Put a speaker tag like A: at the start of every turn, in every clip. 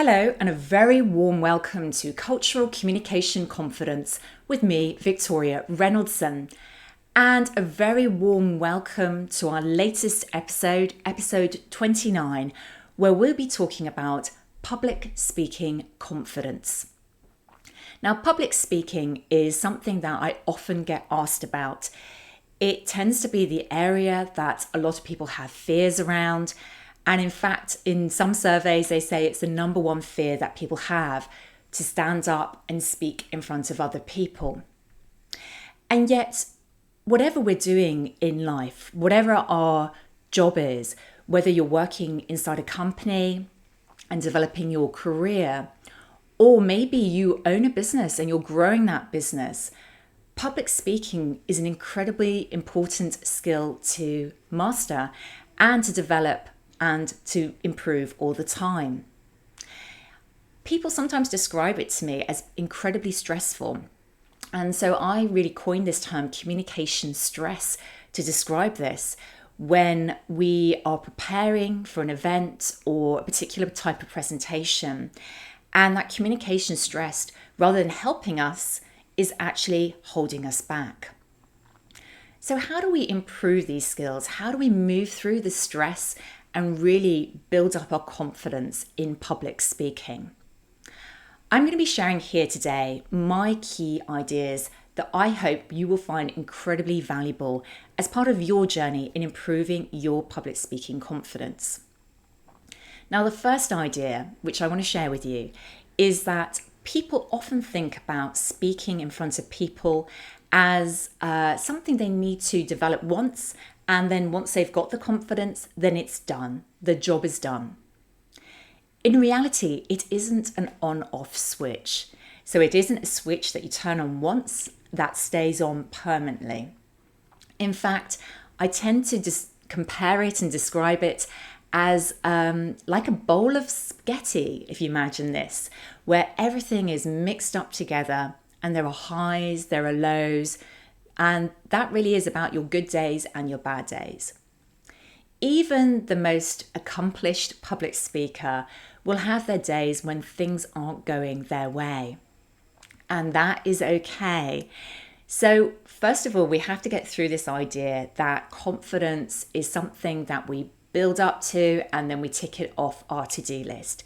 A: Hello, and a very warm welcome to Cultural Communication Confidence with me, Victoria Reynoldson. And a very warm welcome to our latest episode, episode 29, where we'll be talking about public speaking confidence. Now, public speaking is something that I often get asked about. It tends to be the area that a lot of people have fears around. And in fact, in some surveys, they say it's the number one fear that people have, to stand up and speak in front of other people. And yet, whatever we're doing in life, whatever our job is, whether you're working inside a company and developing your career, or maybe you own a business and you're growing that business, public speaking is an incredibly important skill to master and to develop and to improve all the time. People sometimes describe it to me as incredibly stressful. And so I really coined this term communication stress to describe this when we are preparing for an event or a particular type of presentation. And that communication stress, rather than helping us, is actually holding us back. So how do we improve these skills? How do we move through the stress and really build up our confidence in public speaking? I'm going to be sharing here today my key ideas that I hope you will find incredibly valuable as part of your journey in improving your public speaking confidence. Now, the first idea, which I want to share with you, is that people often think about speaking in front of people as something they need to develop once, and then once they've got the confidence, then it's done. The job is done. In reality, it isn't an on-off switch. So it isn't a switch that you turn on once that stays on permanently. In fact, I tend to just compare it and describe it as like a bowl of spaghetti, if you imagine this, where everything is mixed up together and there are highs, there are lows, and that really is about your good days and your bad days. Even the most accomplished public speaker will have their days when things aren't going their way. And that is okay. So first of all, we have to get through this idea that confidence is something that we build up to and then we tick it off our to-do list.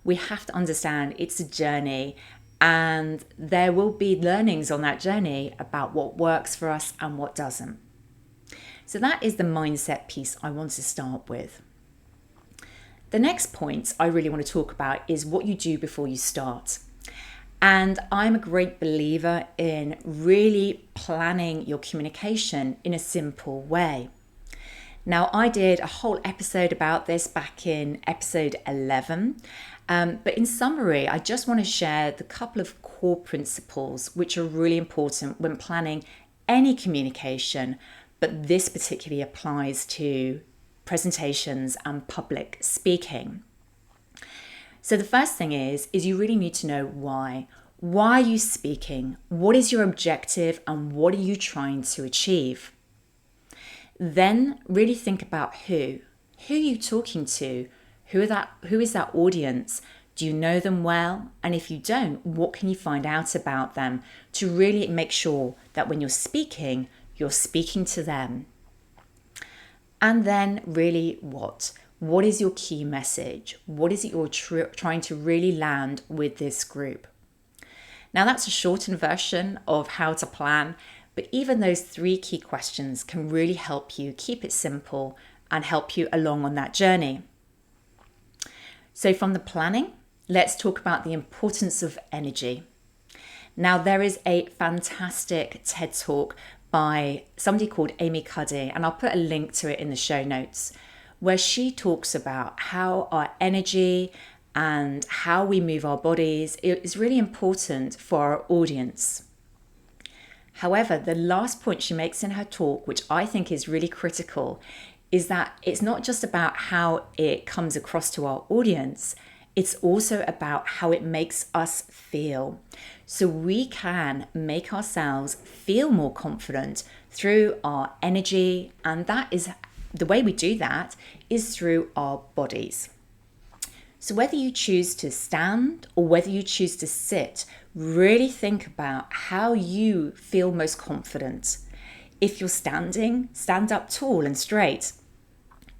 A: We have to understand it's a journey, and there will be learnings on that journey about what works for us and what doesn't. So that is the mindset piece I want to start with. The next point I really want to talk about is what you do before you start. And I'm a great believer in really planning your communication in a simple way. Now, I did a whole episode about this back in episode 11. But in summary, I just want to share the couple of core principles which are really important when planning any communication, but this particularly applies to presentations and public speaking. So the first thing is you really need to know why. Why are you speaking? What is your objective and what are you trying to achieve? Then really think about who. Who are you talking to? Who is that audience? Do you know them well? And if you don't, what can you find out about them to really make sure that when you're speaking to them? And then really what? What is your key message? What is it you're trying to really land with this group? Now that's a shortened version of how to plan, but even those 3 key questions can really help you keep it simple and help you along on that journey. So from the planning, let's talk about the importance of energy. Now, there is a fantastic TED Talk by somebody called Amy Cuddy, and I'll put a link to it in the show notes, where she talks about how our energy and how we move our bodies is really important for our audience. However, the last point she makes in her talk, which I think is really critical, is that it's not just about how it comes across to our audience, it's also about how it makes us feel. So we can make ourselves feel more confident through our energy, and that is the way we do that is through our bodies. So whether you choose to stand or whether you choose to sit, really think about how you feel most confident. If you're standing, stand up tall and straight.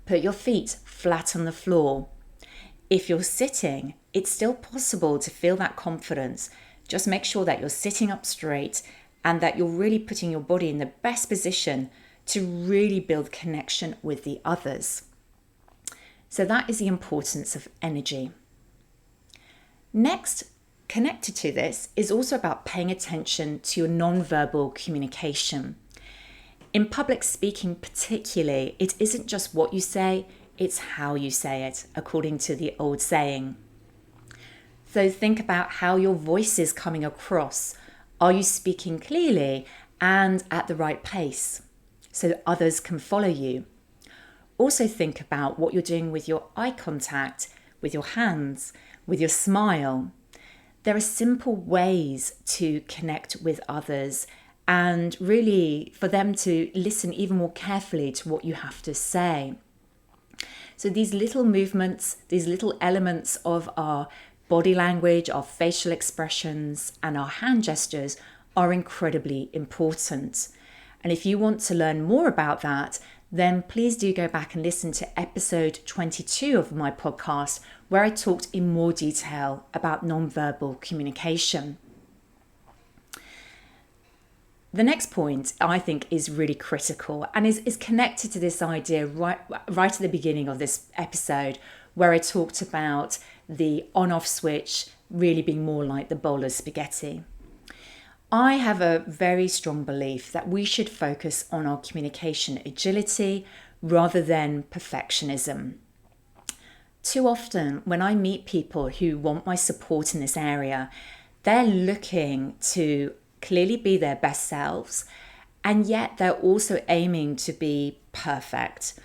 A: Put your feet flat on the floor. If you're sitting, it's still possible to feel that confidence. Just make sure that you're sitting up straight and that you're really putting your body in the best position to really build connection with the others. So that is the importance of energy. Next, connected to this is also about paying attention to your non-verbal communication. In public speaking particularly, it isn't just what you say, it's how you say it, according to the old saying. So think about how your voice is coming across. Are you speaking clearly and at the right pace so others can follow you? Also think about what you're doing with your eye contact, with your hands, with your smile. There are simple ways to connect with others and really for them to listen even more carefully to what you have to say. So these little movements, these little elements of our body language, our facial expressions, and our hand gestures are incredibly important. And if you want to learn more about that, then please do go back and listen to episode 22 of my podcast, where I talked in more detail about nonverbal communication. The next point I think is really critical and is connected to this idea right at the beginning of this episode, where I talked about the on-off switch really being more like the bowl of spaghetti. I have a very strong belief that we should focus on our communication agility rather than perfectionism. Too often, when I meet people who want my support in this area, they're looking to clearly be their best selves, and yet they're also aiming to be perfect.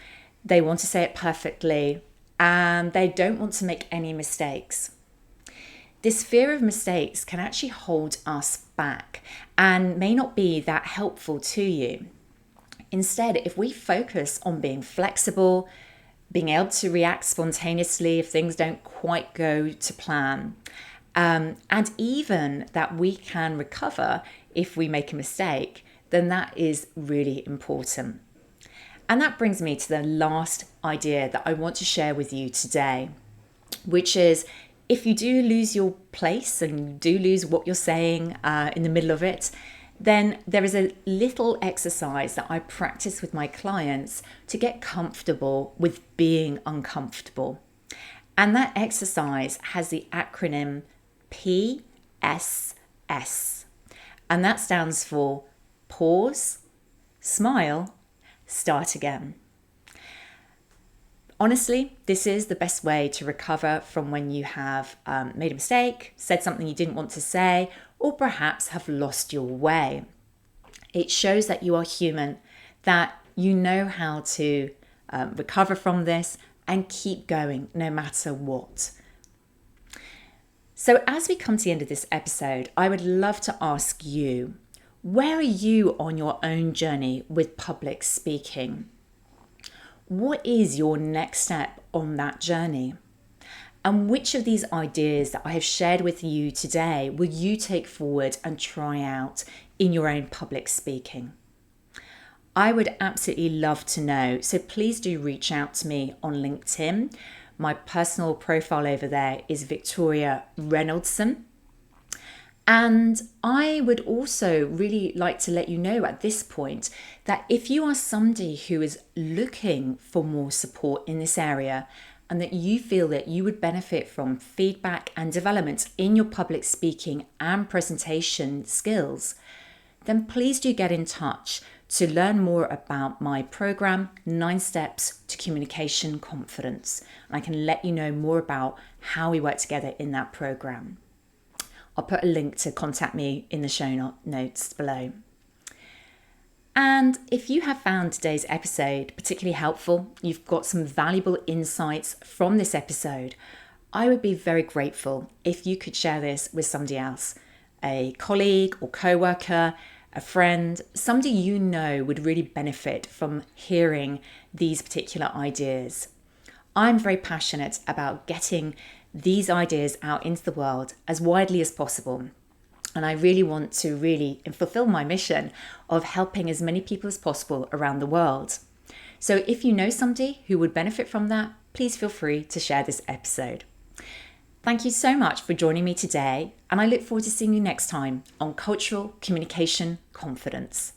A: They want to say it perfectly, and they don't want to make any mistakes. This fear of mistakes can actually hold us back and may not be that helpful to you. Instead, if we focus on being flexible, being able to react spontaneously if things don't quite go to plan, and even that we can recover if we make a mistake, then that is really important. And that brings me to the last idea that I want to share with you today, which is if you do lose your place and you do lose what you're saying in the middle of it, then there is a little exercise that I practice with my clients to get comfortable with being uncomfortable. And that exercise has the acronym PSS. And that stands for pause, smile, start again. Honestly, this is the best way to recover from when you have made a mistake, said something you didn't want to say, or perhaps have lost your way. It shows that you are human, that you know how to recover from this and keep going no matter what. So as we come to the end of this episode, I would love to ask you, where are you on your own journey with public speaking? What is your next step on that journey? And which of these ideas that I have shared with you today will you take forward and try out in your own public speaking? I would absolutely love to know. So please do reach out to me on LinkedIn. My personal profile over there is Victoria Reynoldson. And I would also really like to let you know at this point that if you are somebody who is looking for more support in this area and that you feel that you would benefit from feedback and development in your public speaking and presentation skills, then please do get in touch to learn more about my program, 9 Steps to Communication Confidence. And I can let you know more about how we work together in that program. I'll put a link to contact me in the show notes below. And if you have found today's episode particularly helpful, you've got some valuable insights from this episode, I would be very grateful if you could share this with somebody else, a colleague or co-worker, a friend, somebody you know would really benefit from hearing these particular ideas. I'm very passionate about getting these ideas out into the world as widely as possible. And I really want to fulfill my mission of helping as many people as possible around the world. So if you know somebody who would benefit from that, please feel free to share this episode. Thank you so much for joining me today, and I look forward to seeing you next time on Cultural Communication Confidence.